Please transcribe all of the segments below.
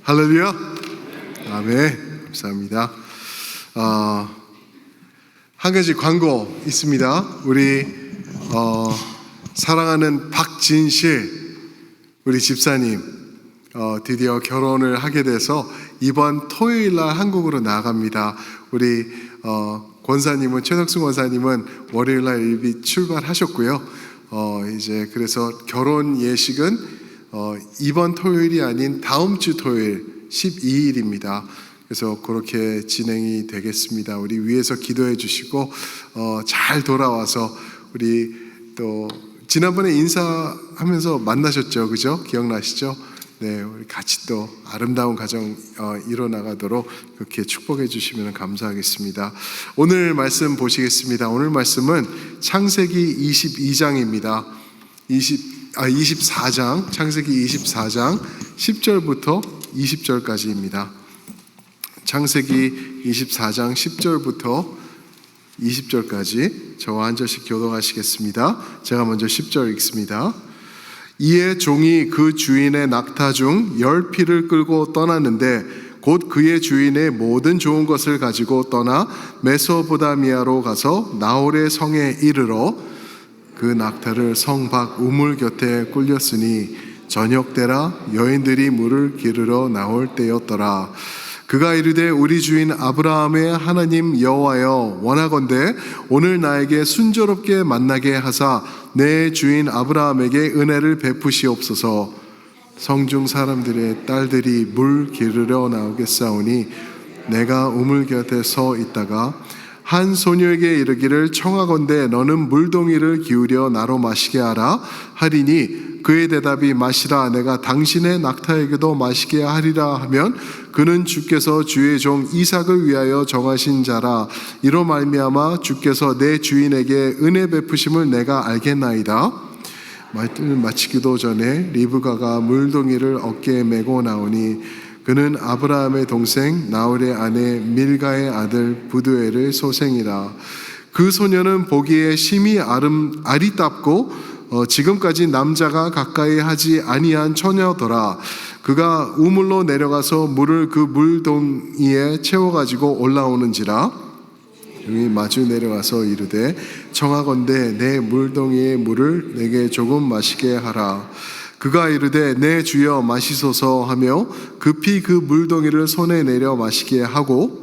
할렐루야. 아멘. 감사합니다. 한 가지 광고 있습니다. 우리 사랑하는 박진실 우리 집사님 드디어 결혼을 하게 돼서 이번 토요일 날 한국으로 나갑니다. 우리 권사님은 최덕순 권사님은 월요일 날 일비 출발하셨고요. 이제 그래서 결혼 예식은 이번 토요일이 아닌 다음 주 토요일 12일입니다. 그래서 그렇게 진행이 되겠습니다. 우리 위에서 기도해 주시고 잘 돌아와서 우리 또 지난번에 인사하면서 만나셨죠, 그죠? 기억나시죠? 네, 우리 같이 또 아름다운 가정 이뤄나가도록 그렇게 축복해 주시면 감사하겠습니다. 오늘 말씀 보시겠습니다. 오늘 말씀은 창세기 22장입니다. 24장, 창세기 24장 10절부터 20절까지입니다. 창세기 24장 10절부터 20절까지 저와 한 절씩 교독하시겠습니다. 제가 먼저 10절 읽습니다. 이에 종이 그 주인의 낙타 중 10匹를 끌고 떠났는데 곧 그의 주인의 모든 좋은 것을 가지고 떠나 메소포다미아로 가서 나홀의 성에 이르러 그 낙타를 성 밖 우물 곁에 꿀렸으니 저녁 때라 여인들이 물을 기르러 나올 때였더라. 그가 이르되 우리 주인 아브라함의 하나님 여호와여 원하건대 오늘 나에게 순조롭게 만나게 하사 내 주인 아브라함에게 은혜를 베푸시옵소서. 성중 사람들의 딸들이 물 기르러 나오겠사오니 내가 우물 곁에 서 있다가 한 소녀에게 이르기를 청하건대 너는 물동이를 기울여 나로 마시게 하라 하리니 그의 대답이 마시라 내가 당신의 낙타에게도 마시게 하리라 하면 그는 주께서 주의 종 이삭을 위하여 정하신 자라. 이로 말미암아 주께서 내 주인에게 은혜 베푸심을 내가 알겠나이다. 말씀을 마치기도 전에 리브가가 물동이를 어깨에 메고 나오니 그는 아브라함의 동생 나홀의 아내 밀가의 아들 부두엘의 소생이라. 그 소녀는 보기에 심히 아리답고 지금까지 남자가 가까이 하지 아니한 처녀더라. 그가 우물로 내려가서 물을 그 물동이에 채워가지고 올라오는지라. 여기 마주 내려가서 이르되 청하건대 내 물동이의 물을 내게 조금 마시게 하라. 그가 이르되 내 주여 마시소서 하며 급히 그 물동이를 손에 내려 마시게 하기를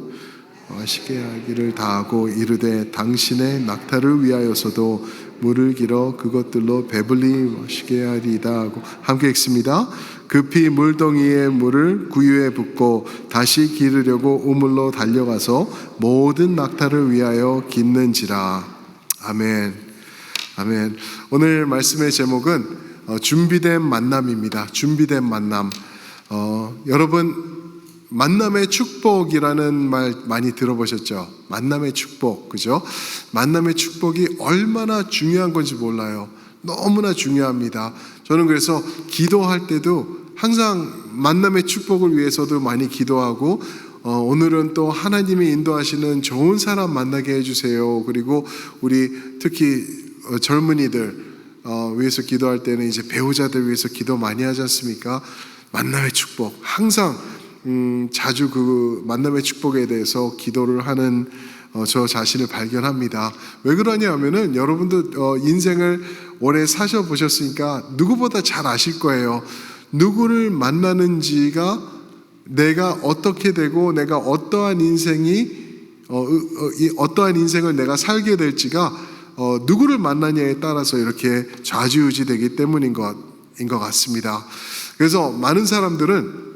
다하고 이르되 당신의 낙타를 위하여서도 물을 길어 그것들로 배불리 마시게 하리이다 하고 함께 읽습니다. 급히 물동이의 물을 구유에 붓고 다시 기르려고 우물로 달려가서 모든 낙타를 위하여 깃는지라. 아멘. 아멘. 오늘 말씀의 제목은 준비된 만남입니다. 준비된 만남. 여러분 만남의 축복이라는 말 많이 들어보셨죠? 만남의 축복, 그죠? 만남의 축복이 얼마나 중요한 건지 몰라요. 너무나 중요합니다. 저는 그래서 기도할 때도 항상 만남의 축복을 위해서도 많이 기도하고 오늘은 또 하나님이 인도하시는 좋은 사람 만나게 해주세요. 그리고 우리 특히 젊은이들 위해서 기도할 때는 이제 배우자들 위해서 기도 많이 하지 않습니까? 만남의 축복 항상 자주 그 만남의 축복에 대해서 기도를 하는 저 자신을 발견합니다. 왜 그러냐 하면은 여러분도 인생을 오래 사셔 보셨으니까 누구보다 잘 아실 거예요. 누구를 만나는지가 내가 어떻게 되고 내가 어떠한 인생을 내가 살게 될지가 누구를 만나냐에 따라서 이렇게 좌지우지되기 때문인 것 같습니다. 그래서 많은 사람들은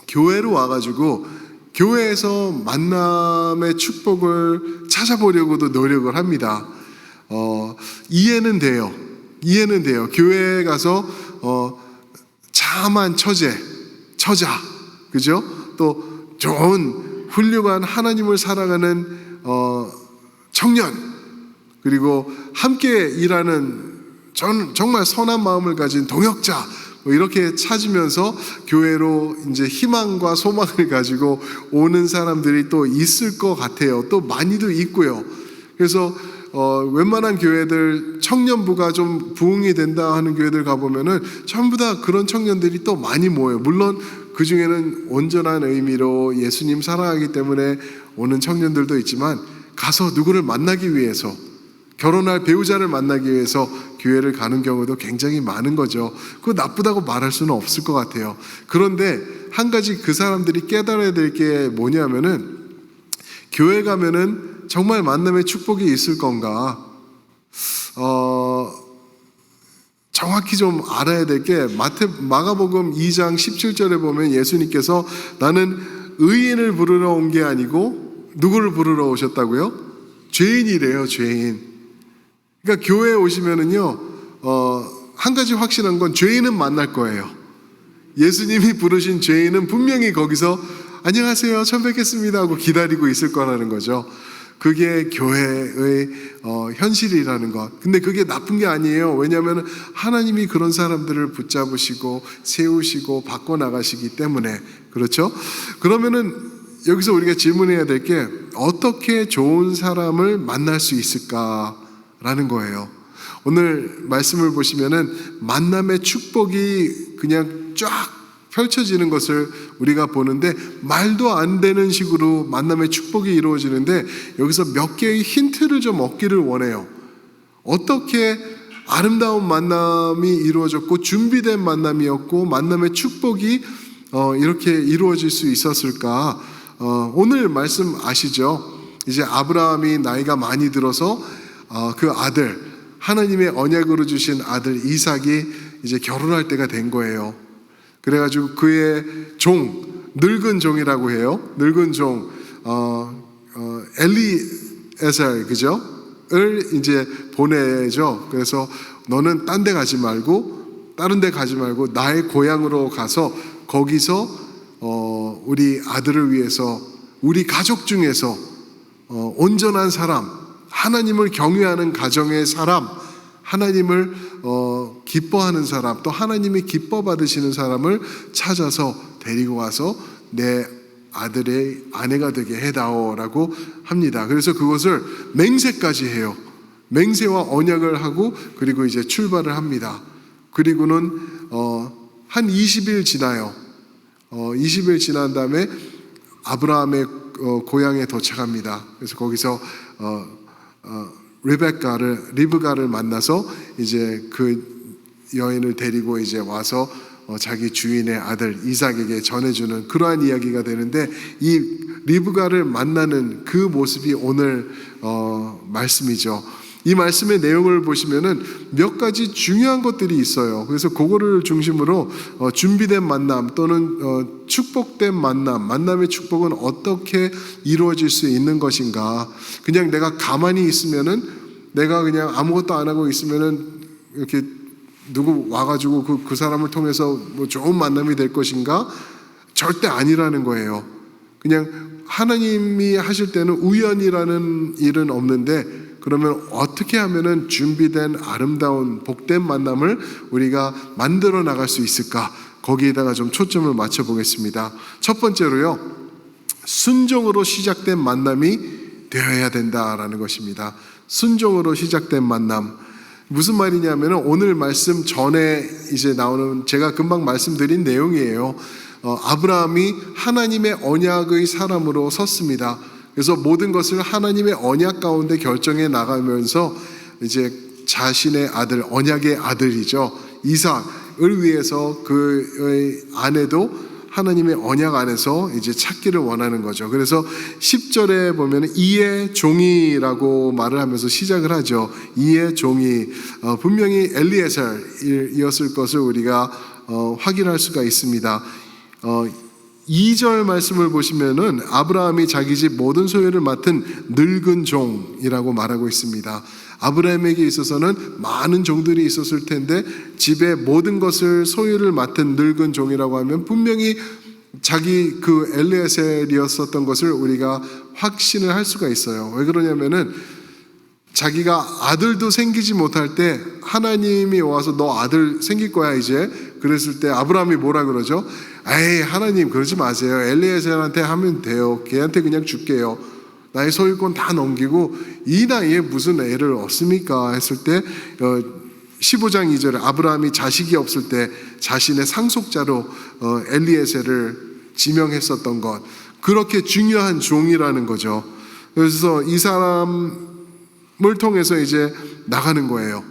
교회로 와가지고 교회에서 만남의 축복을 찾아보려고도 노력을 합니다. 이해는 돼요. 교회에 가서 참한 처자, 그죠? 또 좋은 훌륭한 하나님을 사랑하는 청년, 그리고 함께 일하는 정말 선한 마음을 가진 동역자, 이렇게 찾으면서 교회로 이제 희망과 소망을 가지고 오는 사람들이 또 있을 것 같아요. 또 많이도 있고요. 그래서 웬만한 교회들 청년부가 좀 부흥이 된다 하는 교회들 가보면은 전부 다 그런 청년들이 또 많이 모여요. 물론 그 중에는 온전한 의미로 예수님 사랑하기 때문에 오는 청년들도 있지만 가서 누구를 만나기 위해서, 결혼할 배우자를 만나기 위해서 교회를 가는 경우도 굉장히 많은 거죠. 그거 나쁘다고 말할 수는 없을 것 같아요. 그런데 한 가지 그 사람들이 깨달아야 될 게 뭐냐면은, 교회 가면은 정말 만남의 축복이 있을 건가? 정확히 좀 알아야 될 게, 마가복음 2장 17절에 보면 예수님께서 나는 의인을 부르러 온 게 아니고 누구를 부르러 오셨다고요? 죄인이래요, 죄인. 그러니까 교회에 오시면은요, 한 가지 확실한 건 죄인은 만날 거예요. 예수님이 부르신 죄인은 분명히 거기서 안녕하세요, 처음 뵙겠습니다 하고 기다리고 있을 거라는 거죠. 그게 교회의 현실이라는 것. 근데 그게 나쁜 게 아니에요. 왜냐하면 하나님이 그런 사람들을 붙잡으시고 세우시고 바꿔나가시기 때문에. 그렇죠? 그러면은 여기서 우리가 질문해야 될 게, 어떻게 좋은 사람을 만날 수 있을까라는 거예요. 오늘 말씀을 보시면은 만남의 축복이 그냥 쫙 펼쳐지는 것을 우리가 보는데, 말도 안 되는 식으로 만남의 축복이 이루어지는데, 여기서 몇 개의 힌트를 좀 얻기를 원해요. 어떻게 아름다운 만남이 이루어졌고 준비된 만남이었고 만남의 축복이 이렇게 이루어질 수 있었을까? 오늘 말씀 아시죠? 이제 아브라함이 나이가 많이 들어서 그 아들, 하나님의 언약으로 주신 아들 이삭이 이제 결혼할 때가 된 거예요. 그래가지고 그의 종, 늙은 종이라고 해요. 늙은 종, 엘리에셀, 그죠? 을 이제 보내죠. 그래서 너는 딴 데 가지 말고, 다른 데 가지 말고 나의 고향으로 가서 거기서 우리 아들을 위해서, 우리 가족 중에서 온전한 사람, 하나님을 경외하는 가정의 사람, 하나님을 기뻐하는 사람, 또 하나님이 기뻐 받으시는 사람을 찾아서 데리고 와서 내 아들의 아내가 되게 해다오라고 합니다. 그래서 그것을 맹세까지 해요. 맹세와 언약을 하고, 그리고 이제 출발을 합니다. 그리고는 한 20일 지나요. 20일 지난 다음에 아브라함의 고향에 도착합니다. 그래서 거기서 리브가를 만나서 이제 그 여인을 데리고 이제 와서 자기 주인의 아들 이삭에게 전해주는 그러한 이야기가 되는데, 이 리브가를 만나는 그 모습이 오늘 말씀이죠. 이 말씀의 내용을 보시면은 몇 가지 중요한 것들이 있어요. 그래서 그거를 중심으로 준비된 만남 또는 축복된 만남의 축복은 어떻게 이루어질 수 있는 것인가. 그냥 내가 가만히 있으면은, 내가 그냥 아무것도 안 하고 있으면은 이렇게 누구 와가지고 그 사람을 통해서 뭐 좋은 만남이 될 것인가? 절대 아니라는 거예요. 그냥 하나님이 하실 때는 우연이라는 일은 없는데, 그러면 어떻게 하면은 준비된 아름다운 복된 만남을 우리가 만들어 나갈 수 있을까? 거기에다가 좀 초점을 맞춰 보겠습니다. 첫 번째로요, 순종으로 시작된 만남이 되어야 된다라는 것입니다. 순종으로 시작된 만남. 무슨 말이냐면 오늘 말씀 전에 이제 나오는, 제가 금방 말씀드린 내용이에요. 아브라함이 하나님의 언약의 사람으로 섰습니다. 그래서 모든 것을 하나님의 언약 가운데 결정해 나가면서 이제 자신의 아들, 언약의 아들이죠, 이삭을 위해서 그의 아내도 하나님의 언약 안에서 이제 찾기를 원하는 거죠. 그래서 10절에 보면 이의 종이라고 말을 하면서 시작을 하죠. 이의 종이, 분명히 엘리에셀이었을 것을 우리가 확인할 수가 있습니다. 2절 말씀을 보시면은 아브라함이 자기 집 모든 소유를 맡은 늙은 종이라고 말하고 있습니다. 아브라함에게 있어서는 많은 종들이 있었을 텐데 집의 모든 것을 소유를 맡은 늙은 종이라고 하면 분명히 자기 그 엘리에셀이었었던 것을 우리가 확신을 할 수가 있어요. 왜 그러냐면은 자기가 아들도 생기지 못할 때 하나님이 와서 너 아들 생길 거야 이제, 그랬을 때 아브라함이 뭐라 그러죠? 에이 하나님 그러지 마세요. 엘리에셀한테 하면 돼요. 걔한테 그냥 줄게요. 나의 소유권 다 넘기고 이 나이에 무슨 애를 얻습니까? 했을 때 15장 2절에 아브라함이 자식이 없을 때 자신의 상속자로 엘리에셀을 지명했었던 것, 그렇게 중요한 종이라는 거죠. 그래서 이 사람을 통해서 이제 나가는 거예요.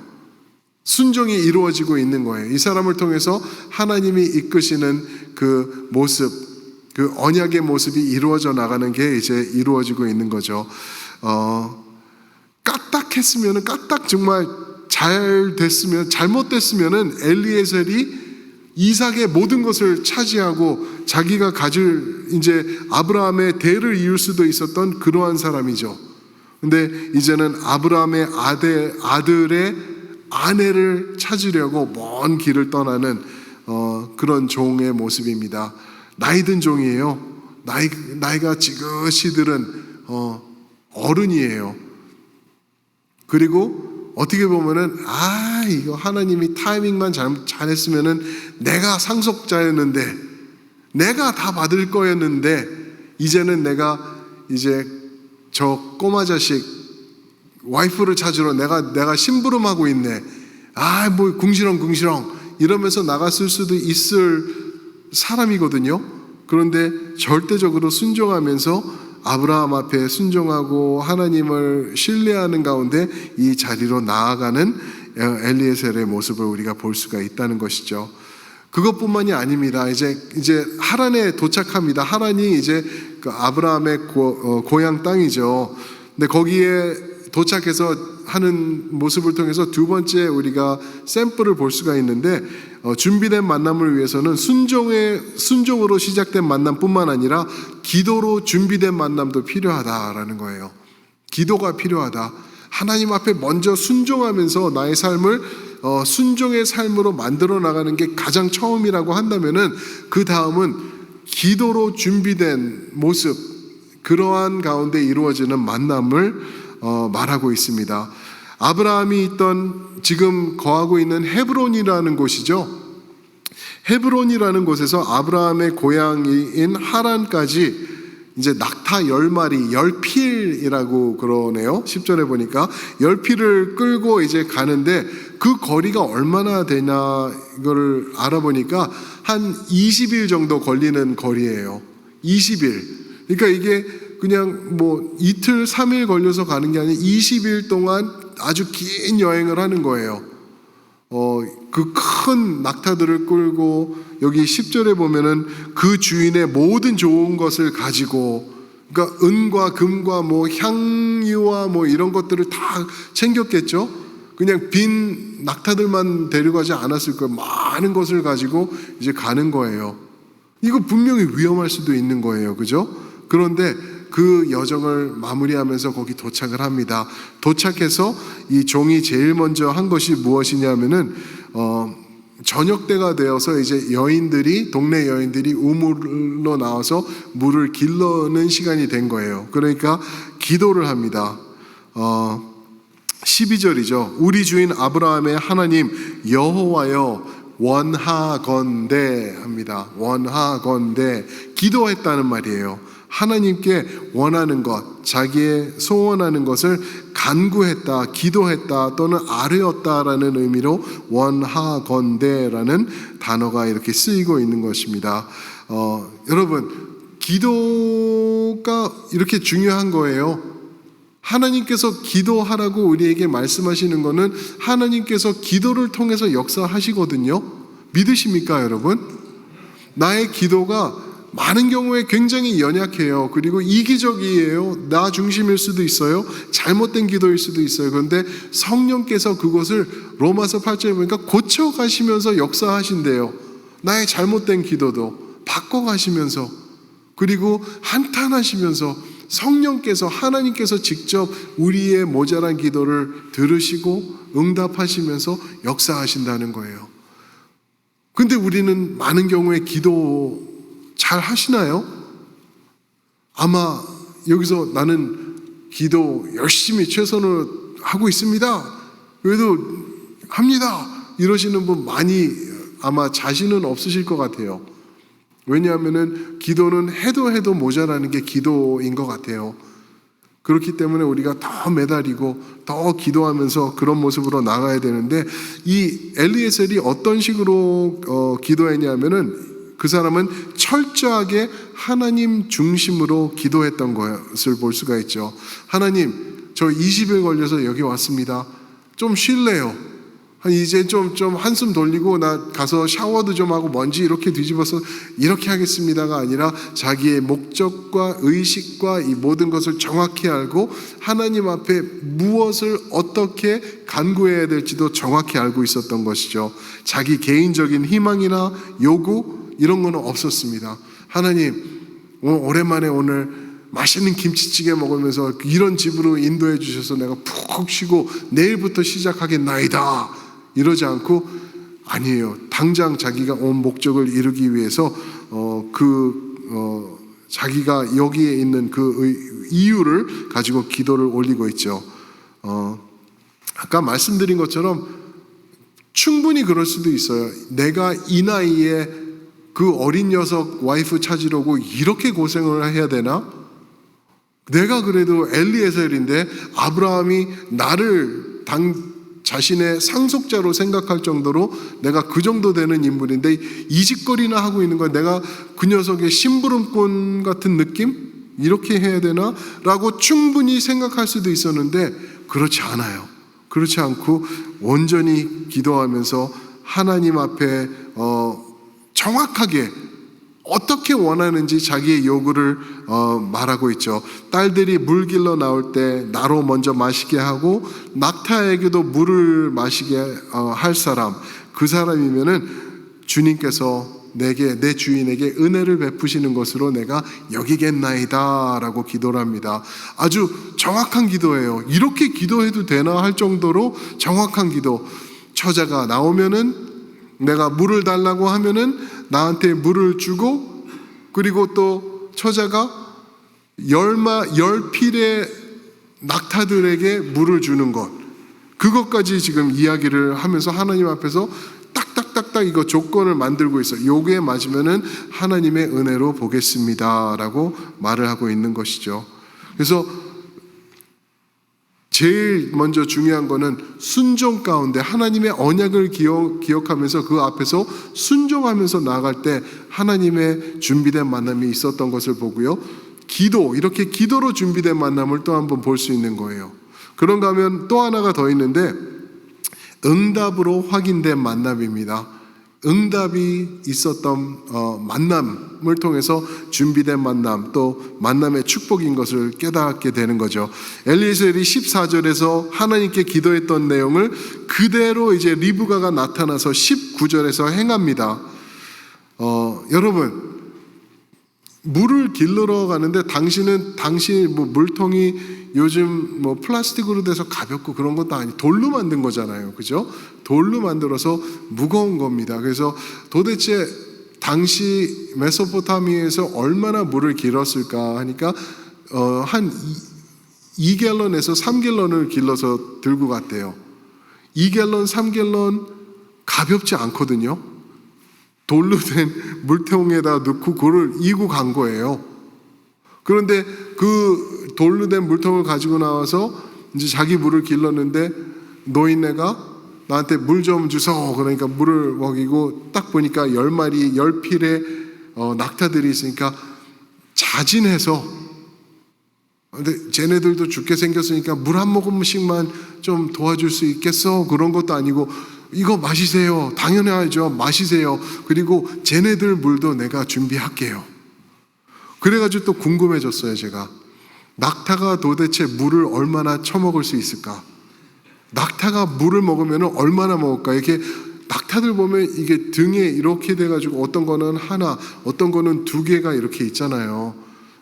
순종이 이루어지고 있는 거예요. 이 사람을 통해서 하나님이 이끄시는 그 모습, 그 언약의 모습이 이루어져 나가는 게 이제 이루어지고 있는 거죠. 까딱했으면은, 까딱 정말 잘 됐으면, 잘못됐으면은 엘리에셀이 이삭의 모든 것을 차지하고 자기가 가질 이제 아브라함의 대를 이을 수도 있었던 그러한 사람이죠. 근데 이제는 아브라함의 아들의 아내를 찾으려고 먼 길을 떠나는 그런 종의 모습입니다. 나이든 종이에요. 나이가 지긋이 들은 어른이에요. 그리고 어떻게 보면은 이거 하나님이 타이밍만 잘했으면은 내가 상속자였는데, 내가 다 받을 거였는데, 이제는 내가 이제 저 꼬마 자식 와이프를 찾으러 내가 심부름하고 있네. 뭐 궁시렁 이러면서 나갔을 수도 있을 사람이거든요. 그런데 절대적으로 순종하면서 아브라함 앞에 순종하고 하나님을 신뢰하는 가운데 이 자리로 나아가는 엘리에셀의 모습을 우리가 볼 수가 있다는 것이죠. 그것뿐만이 아닙니다. 이제 하란에 도착합니다. 하란이 이제 그 아브라함의 고향 땅이죠. 근데 거기에 도착해서 하는 모습을 통해서 두 번째 우리가 샘플을 볼 수가 있는데, 준비된 만남을 위해서는 순종으로 시작된 만남뿐만 아니라 기도로 준비된 만남도 필요하다라는 거예요. 기도가 필요하다. 하나님 앞에 먼저 순종하면서 나의 삶을 순종의 삶으로 만들어 나가는 게 가장 처음이라고 한다면은, 그 다음은 기도로 준비된 모습, 그러한 가운데 이루어지는 만남을 말하고 있습니다. 아브라함이 있던, 지금 거하고 있는 헤브론이라는 곳이죠. 헤브론이라는 곳에서 아브라함의 고향인 하란까지 이제 낙타 10마리, 10필이라고 그러네요. 10절에 보니까 10필을 끌고 이제 가는데, 그 거리가 얼마나 되나 이걸 알아보니까 한 20일 정도 걸리는 거리예요. 20일. 그러니까 이게 그냥 뭐 이틀 3일 걸려서 가는 게 아니라 20일 동안 아주 긴 여행을 하는 거예요. 그 큰 낙타들을 끌고, 여기 10절에 보면은 그 주인의 모든 좋은 것을 가지고, 그러니까 은과 금과 뭐 향유와 뭐 이런 것들을 다 챙겼겠죠. 그냥 빈 낙타들만 데려가지 않았을 거예요. 많은 것을 가지고 이제 가는 거예요. 이거 분명히 위험할 수도 있는 거예요. 그죠? 그런데 그 여정을 마무리하면서 거기 도착을 합니다. 도착해서 이 종이 제일 먼저 한 것이 무엇이냐면은 저녁 때가 되어서 이제 동네 여인들이 우물로 나와서 물을 길러는 시간이 된 거예요. 그러니까 기도를 합니다. 12절이죠. 우리 주인 아브라함의 하나님 여호와여 원하건대 합니다. 원하건대, 기도했다는 말이에요. 하나님께 원하는 것, 자기의 소원하는 것을 간구했다, 기도했다 또는 아뢰었다라는 의미로 원하건대라는 단어가 이렇게 쓰이고 있는 것입니다. 여러분, 기도가 이렇게 중요한 거예요. 하나님께서 기도하라고 우리에게 말씀하시는 것은 하나님께서 기도를 통해서 역사하시거든요. 믿으십니까, 여러분? 나의 기도가 많은 경우에 굉장히 연약해요. 그리고 이기적이에요. 나 중심일 수도 있어요. 잘못된 기도일 수도 있어요. 그런데 성령께서 그것을 로마서 8절에 보니까 고쳐가시면서 역사하신대요. 나의 잘못된 기도도 바꿔가시면서, 그리고 한탄하시면서 성령께서, 하나님께서 직접 우리의 모자란 기도를 들으시고 응답하시면서 역사하신다는 거예요. 근데 우리는 많은 경우에 기도 잘 하시나요? 아마 여기서 나는 기도 열심히 최선을 하고 있습니다, 그래도 합니다, 이러시는 분 많이 아마 자신은 없으실 것 같아요. 왜냐하면은 기도는 해도 모자라는 게 기도인 것 같아요. 그렇기 때문에 우리가 더 매달리고 더 기도하면서 그런 모습으로 나가야 되는데, 이 엘리에셀이 어떤 식으로 기도했냐면은 그 사람은 철저하게 하나님 중심으로 기도했던 것을 볼 수가 있죠. 하나님, 저 20일 걸려서 여기 왔습니다. 좀 쉴래요. 이제 좀 한숨 돌리고 나 가서 샤워도 좀 하고 먼지 이렇게 뒤집어서 이렇게 하겠습니다가 아니라 자기의 목적과 의식과 이 모든 것을 정확히 알고 하나님 앞에 무엇을 어떻게 간구해야 될지도 정확히 알고 있었던 것이죠. 자기 개인적인 희망이나 요구 이런 거는 없었습니다. 하나님, 오랜만에 오늘 맛있는 김치찌개 먹으면서 이런 집으로 인도해 주셔서 내가 푹 쉬고 내일부터 시작하겠나이다, 이러지 않고, 아니에요. 당장 자기가 온 목적을 이루기 위해서 자기가 여기에 있는 그 이유를 가지고 기도를 올리고 있죠. 아까 말씀드린 것처럼 충분히 그럴 수도 있어요. 내가 이 나이에 그 어린 녀석 와이프 찾으려고 이렇게 고생을 해야 되나? 내가 그래도 엘리에셀인데 아브라함이 나를 자신의 상속자로 생각할 정도로 내가 그 정도 되는 인물인데 이 짓거리나 하고 있는 거야. 내가 그 녀석의 심부름꾼 같은 느낌? 이렇게 해야 되나? 라고 충분히 생각할 수도 있었는데 그렇지 않아요. 그렇지 않고 온전히 기도하면서 하나님 앞에 정확하게 어떻게 원하는지 자기의 요구를 말하고 있죠. 딸들이 물 길러 나올 때 나로 먼저 마시게 하고 낙타에게도 물을 마시게 할 사람, 그 사람이면은 주님께서 내 주인에게 은혜를 베푸시는 것으로 내가 여기겠나이다 라고 기도를 합니다. 아주 정확한 기도예요. 이렇게 기도해도 되나 할 정도로 정확한 기도. 처자가 나오면은 내가 물을 달라고 하면은 나한테 물을 주고, 그리고 또 처자가 10필의 낙타들에게 물을 주는 것, 그것까지 지금 이야기를 하면서 하나님 앞에서 딱딱딱딱 이거 조건을 만들고 있어요. 요게 맞으면은 하나님의 은혜로 보겠습니다 라고 말을 하고 있는 것이죠. 그래서 제일 먼저 중요한 거는 순종 가운데 하나님의 언약을 기억하면서 그 앞에서 순종하면서 나아갈 때 하나님의 준비된 만남이 있었던 것을 보고요. 이렇게 기도로 준비된 만남을 또 한번 볼 수 있는 거예요. 그런가 하면 또 하나가 더 있는데 응답으로 확인된 만남입니다. 응답이 있었던 만남을 통해서 준비된 만남, 또 만남의 축복인 것을 깨닫게 되는 거죠. 엘리에셀이 14절에서 하나님께 기도했던 내용을 그대로 이제 리브가가 나타나서 19절에서 행합니다. 여러분, 물을 길러러 가는데 당신 물통이 요즘 플라스틱으로 돼서 가볍고 그런 것도 아니, 돌로 만든 거잖아요. 그죠? 돌로 만들어서 무거운 겁니다. 그래서 도대체 당시 메소포타미아에서 얼마나 물을 길었을까 하니까 한 2갤런에서 3갤런을 길러서 들고 갔대요. 2갤런, 3갤런 가볍지 않거든요. 돌로 된 물통에다 넣고 그걸 이고 간 거예요. 그런데 그 돌로 된 물통을 가지고 나와서 이제 자기 물을 길렀는데 노인네가 나한테 물 좀 주소. 그러니까 물을 먹이고 딱 보니까 10필의 낙타들이 있으니까 자진해서, 근데 쟤네들도 죽게 생겼으니까 물 한 모금씩만 좀 도와줄 수 있겠어? 그런 것도 아니고 이거 마시세요. 당연하죠. 마시세요. 그리고 쟤네들 물도 내가 준비할게요. 그래가지고 또 궁금해졌어요. 제가 낙타가 도대체 물을 얼마나 처먹을 수 있을까? 낙타가 물을 먹으면 얼마나 먹을까? 이렇게 낙타들 보면 이게 등에 이렇게 돼가지고 어떤 거는 하나, 어떤 거는 2개가 이렇게 있잖아요.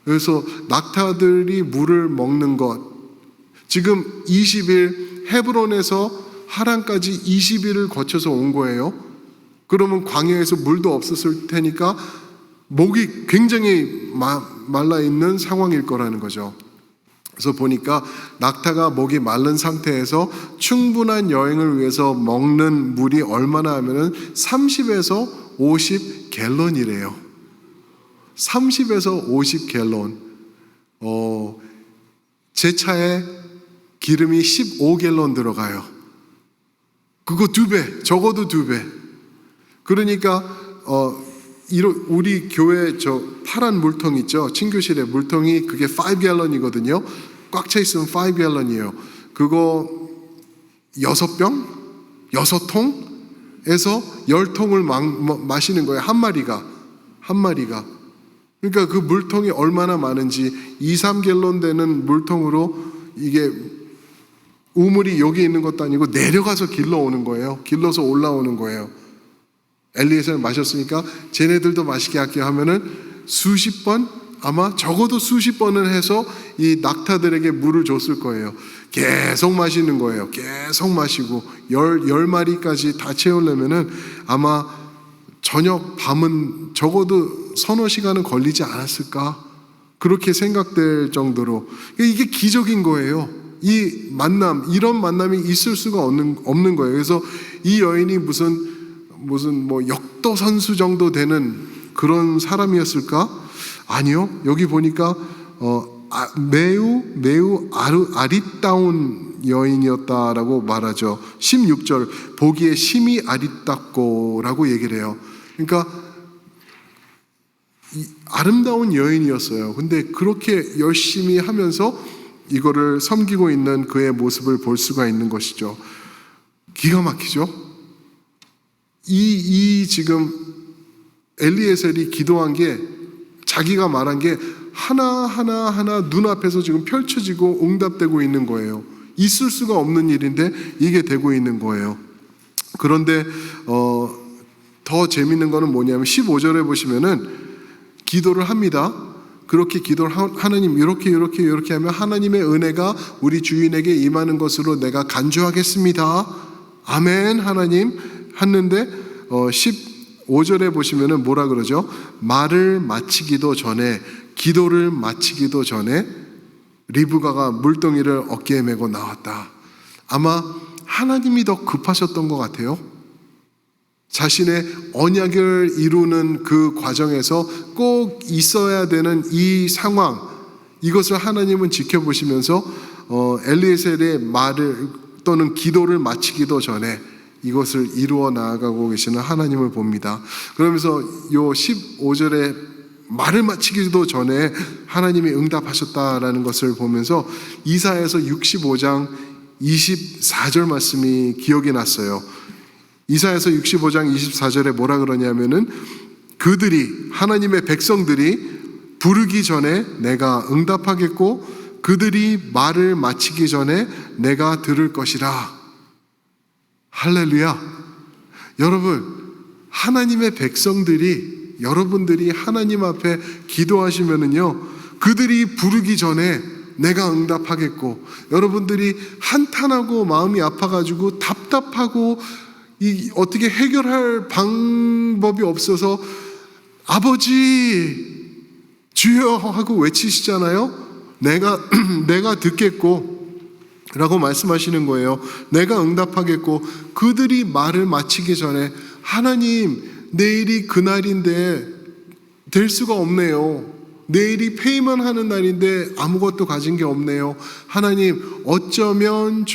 그래서 낙타들이 물을 먹는 것, 지금 20일 헤브론에서 하란까지 20일을 거쳐서 온 거예요. 그러면 광야에서 물도 없었을 테니까 목이 굉장히 말라 있는 상황일 거라는 거죠. 그래서 보니까 낙타가 목이 마른 상태에서 충분한 여행을 위해서 먹는 물이 얼마나 하면은 30에서 50갤런이래요. 30에서 50갤런. 제 차에 기름이 15갤런 들어가요. 그거 2배, 적어도 2배. 그러니까 우리 교회 저 파란 물통 있죠? 친교실에 물통이 그게 5갤런이거든요. 꽉 차 있으면 5갤런이에요. 그거 6병? 6통에서 10통을 마시는 거예요. 한 마리가. 그러니까 그 물통이 얼마나 많은지 2-3갤런 되는 물통으로 이게 우물이 여기 있는 것도 아니고 내려가서 길러 오는 거예요. 길러서 올라오는 거예요. 엘리에셀 마셨으니까 쟤네들도 마시게 할게 하면은 수십 번, 아마 적어도 수십 번을 해서 이 낙타들에게 물을 줬을 거예요. 계속 마시는 거예요. 계속 마시고 10마리까지 다 채우려면은 아마 저녁 밤은 적어도 서너 시간은 걸리지 않았을까? 그렇게 생각될 정도로 이게 기적인 거예요. 이 만남, 이런 만남이 있을 수가 없는 거예요. 그래서 이 여인이 무슨 뭐 역도 선수 정도 되는 그런 사람이었을까? 아니요. 여기 보니까 매우 아리따운 여인이었다라고 말하죠. 16절 보기에 심히 아리따고라고 얘기를 해요. 그러니까 아름다운 여인이었어요. 근데 그렇게 열심히 하면서 이거를 섬기고 있는 그의 모습을 볼 수가 있는 것이죠. 기가 막히죠? 이 지금 엘리에셀이 기도한 게, 자기가 말한 게 하나하나 눈앞에서 지금 펼쳐지고 응답되고 있는 거예요. 있을 수가 없는 일인데 이게 되고 있는 거예요. 그런데 더 재밌는 거는 뭐냐면 15절에 보시면은 기도를 합니다. 그렇게 기도를 하나님 이렇게 하면 하나님의 은혜가 우리 주인에게 임하는 것으로 내가 간주하겠습니다. 아멘 하나님 했는데 15절에 보시면은 뭐라 그러죠? 말을 마치기도 전에, 기도를 마치기도 전에 리브가가 물동이를 어깨에 메고 나왔다. 아마 하나님이 더 급하셨던 것 같아요. 자신의 언약을 이루는 그 과정에서 꼭 있어야 되는 이 상황, 이것을 하나님은 지켜보시면서 엘리에셀의 말을 또는 기도를 마치기도 전에 이것을 이루어 나아가고 계시는 하나님을 봅니다. 그러면서 요 15절에 말을 마치기도 전에 하나님이 응답하셨다라는 것을 보면서 이사야서 65장 24절 말씀이 기억이 났어요. 이사야서 65장 24절에 뭐라 그러냐면은 그들이, 하나님의 백성들이 부르기 전에 내가 응답하겠고 그들이 말을 마치기 전에 내가 들을 것이라. 할렐루야. 여러분, 하나님의 백성들이, 여러분들이 하나님 앞에 기도하시면은요, 그들이 부르기 전에 내가 응답하겠고, 여러분들이 한탄하고 마음이 아파가지고 답답하고 어떻게 해결할 방법이 없어서 아버지 주여 하고 외치시잖아요. 내가 듣겠고 라고 말씀하시는 거예요. 내가 응답하겠고 그들이 말을 마치기 전에 하나님 내일이 그날인데 될 수가 없네요. 내일이 페이만 하는 날인데 아무것도 가진 게 없네요. 하나님 어쩌면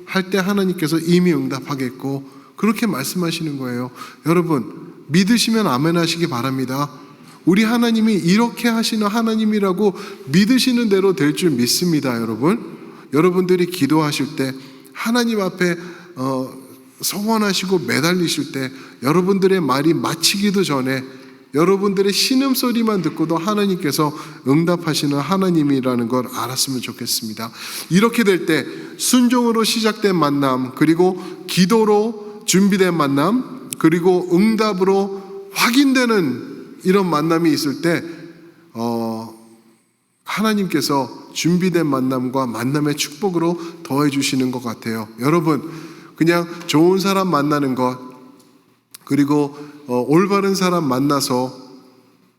할 때 하나님께서 이미 응답하겠고 그렇게 말씀하시는 거예요. 여러분 믿으시면 아멘 하시기 바랍니다. 우리 하나님이 이렇게 하시는 하나님이라고 믿으시는 대로 될 줄 믿습니다. 여러분들이 기도하실 때 하나님 앞에 소원하시고 매달리실 때 여러분들의 말이 마치기도 전에 여러분들의 신음소리만 듣고도 하나님께서 응답하시는 하나님이라는 걸 알았으면 좋겠습니다. 이렇게 될 때 순종으로 시작된 만남, 그리고 기도로 준비된 만남, 그리고 응답으로 확인되는 이런 만남이 있을 때 하나님께서 준비된 만남과 만남의 축복으로 더해 주시는 것 같아요. 여러분 그냥 좋은 사람 만나는 것, 그리고 올바른 사람 만나서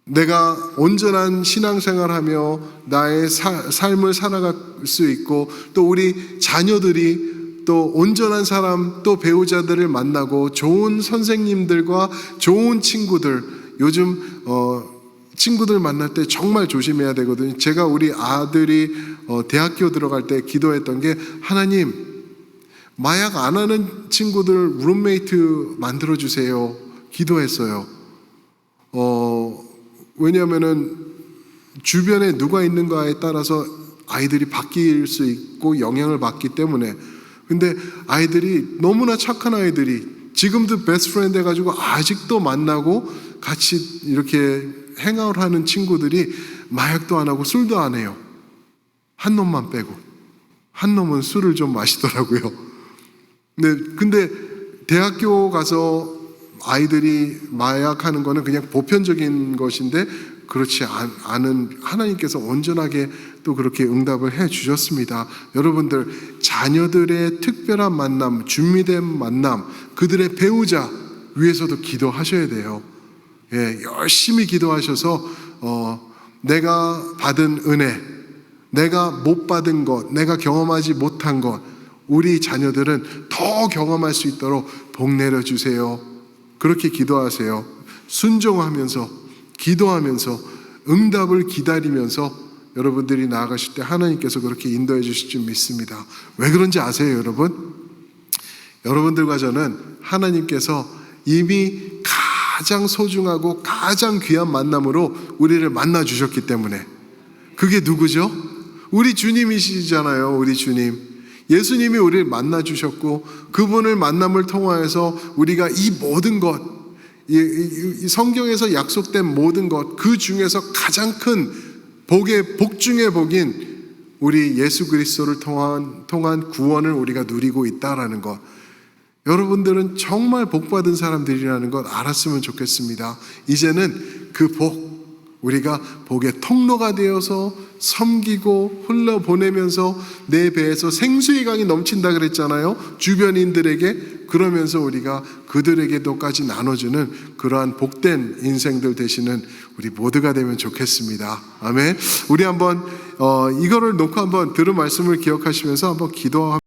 내가 온전한 신앙생활하며 나의 삶을 살아갈 수 있고, 또 우리 자녀들이 또 온전한 사람, 또 배우자들을 만나고 좋은 선생님들과 좋은 친구들, 요즘 친구들 만날 때 정말 조심해야 되거든요. 제가 우리 아들이 대학교 들어갈 때 기도했던 게, 하나님, 마약 안 하는 친구들 룸메이트 만들어 주세요. 기도했어요. 왜냐하면은 주변에 누가 있는가에 따라서 아이들이 바뀔 수 있고 영향을 받기 때문에. 근데 아이들이 너무나 착한 아이들이 지금도 베스트 프렌드 해가지고 아직도 만나고 같이 이렇게 행아웃 하는 친구들이 마약도 안 하고 술도 안 해요. 한 놈만 빼고. 한 놈은 술을 좀 마시더라고요. 근데 대학교 가서 아이들이 마약하는 거는 그냥 보편적인 것인데, 그렇지 않은 하나님께서 온전하게 또 그렇게 응답을 해 주셨습니다. 여러분들, 자녀들의 특별한 만남, 준비된 만남, 그들의 배우자 위해서도 기도하셔야 돼요. 예, 열심히 기도하셔서 내가 받은 은혜, 내가 못 받은 것, 내가 경험하지 못한 것, 우리 자녀들은 더 경험할 수 있도록 복 내려주세요. 그렇게 기도하세요. 순종하면서, 기도하면서, 응답을 기다리면서 여러분들이 나아가실 때 하나님께서 그렇게 인도해 주실 줄 믿습니다. 왜 그런지 아세요, 여러분? 여러분들과 저는 하나님께서 이미 가장 소중하고 가장 귀한 만남으로 우리를 만나 주셨기 때문에. 그게 누구죠? 우리 주님이시잖아요. 우리 주님. 예수님이 우리를 만나 주셨고, 그분을 만남을 통하여서 우리가 이 모든 것, 이 성경에서 약속된 모든 것, 그 중에서 가장 큰 복 중의 복인 우리 예수 그리스도를 통한 구원을 우리가 누리고 있다라는 것, 여러분들은 정말 복받은 사람들이라는 것 알았으면 좋겠습니다. 이제는 그 복, 우리가 복의 통로가 되어서 섬기고 흘러보내면서 내 배에서 생수의 강이 넘친다 그랬잖아요. 주변인들에게. 그러면서 우리가 그들에게도까지 나눠주는 그러한 복된 인생들 되시는 우리 모두가 되면 좋겠습니다. 아멘. 우리 한번 이거를 놓고 한번 들은 말씀을 기억하시면서 한번 기도합니다.